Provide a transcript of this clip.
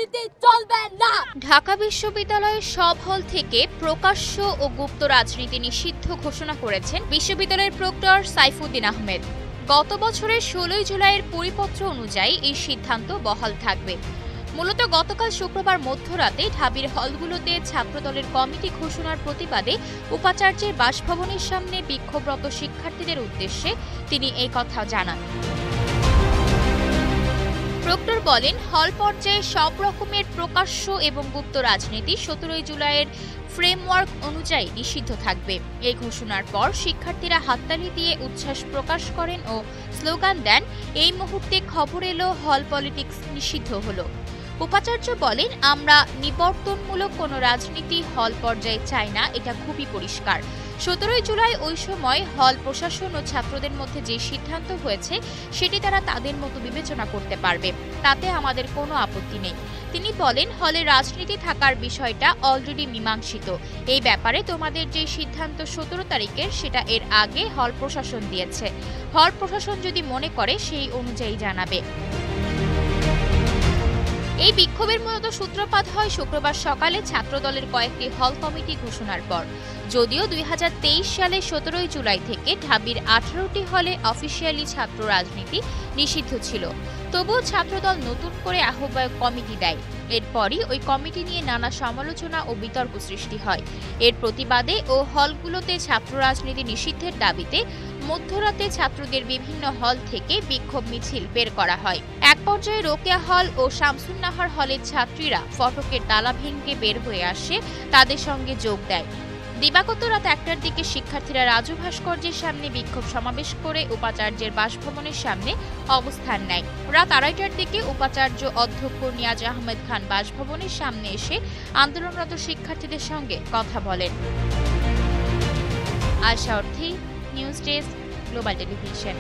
রাজনীতি চলবে না। ঢাকা বিশ্ববিদ্যালয়ের সব হল থেকে প্রকাশ্য ও গুপ্ত রাজনীতি নিষিদ্ধ ঘোষণা করেছেন বিশ্ববিদ্যালয়ের প্রক্টর সাইফুদ্দিন আহমেদ। গত বছরের 16 জুলাইয়ের পরিপত্র অনুযায়ী এই সিদ্ধান্ত বহাল থাকবে। মূলত গতকাল শুক্রবার মধ্যরাতে ঢাবির হলগুলোতে ছাত্রদলের কমিটি ঘোষণার প্রতিবাদে উপাচার্যের বাসভবনের সামনে বিক্ষোভরত শিক্ষার্থীদের উদ্দেশ্যে তিনি এই কথা জানান। প্রক্টর বলেন, হল পর্যায়ে সব রকমের প্রকাশ্য এবং গুপ্ত রাজনীতি 17 জুলাইয়ের ফ্রেমওয়ার্ক অনুযায়ী নিষিদ্ধ থাকবে। এই ঘোষণার পর শিক্ষার্থীরা হাততালি দিয়ে উচ্ছ্বাস প্রকাশ করেন ও স্লোগান দেন, এই মুহূর্তে খবর এলো হল পলিটিক্স নিষিদ্ধ হলো। উপাচার্য বলেন, আমরা নিবর্তনমূলক কোনো রাজনীতি হল পর্যায়ে চাই না, এটা খুবই পরিষ্কার। 17 জুলাই ওই সময় হল প্রশাসন ও ছাত্রদের মধ্যে যে সিদ্ধান্ত হয়েছে সেটি তারা তাদের মতো বিবেচনা করতে পারবে, তাতে আমাদের কোনো আপত্তি নেই। তিনি বলেন, হলে রাজনীতি থাকার বিষয়টা অলরেডি মীমাংসিত। এই ব্যাপারে তোমাদের যে সিদ্ধান্ত 17 তারিখের সেটা এর আগে হল প্রশাসন দিয়েছে। হল প্রশাসন যদি মনে করে সেই অনুযায়ী জানাবে। এই বিক্ষোভের মূলত সূত্রপাত হয় শুক্রবার সকালে ছাত্রদলের কয়েকটি হল কমিটি ঘোষণার পর। যদিও 2023 সালে 17 জুলাই থেকে ঢাবির 18টি হলে অফিসিয়ালি ছাত্র রাজনীতি নিষিদ্ধ ছিল, তবুও ছাত্রদল নতুন করে আহ্বায়ক কমিটি দেয়। এরপরই ওই কমিটি নিয়ে নানা সমালোচনা ও বিতর্ক সৃষ্টি হয়। এর প্রতিবাদে ও হলগুলোতে ছাত্র রাজনীতি নিষিদ্ধের দাবিতে মধ্যরাতে ছাত্রদের বিভিন্ন হল থেকে বিক্ষোভ মিছিল বের করা হয়। এক পর্যায়ে রোকেয়া হল ও শামসুন্নাহার হলের ছাত্রীরা ফটকের তালা ভেঙে বের হয়ে আসে, তাদের সঙ্গে যোগ দেয়। দিবাগত রাত 1টার দিকে শিক্ষার্থীরা রাজু ভাস্কর্যের সামনে বিক্ষোভ সমাবেশ করে উপাচার্যের বাসভবনের সামনে অবস্থান নেয়। রাত 2:30টার দিকে উপাচার্য অধ্যক্ষ নিয়াজ আহমেদ খান বাসভবনের সামনে এসে আন্দোলনরত শিক্ষার্থীদের সঙ্গে কথা বলেন। আশা অর্থী, নিউজ ডেস্ক, গ্লোবাল টেলিভিশন।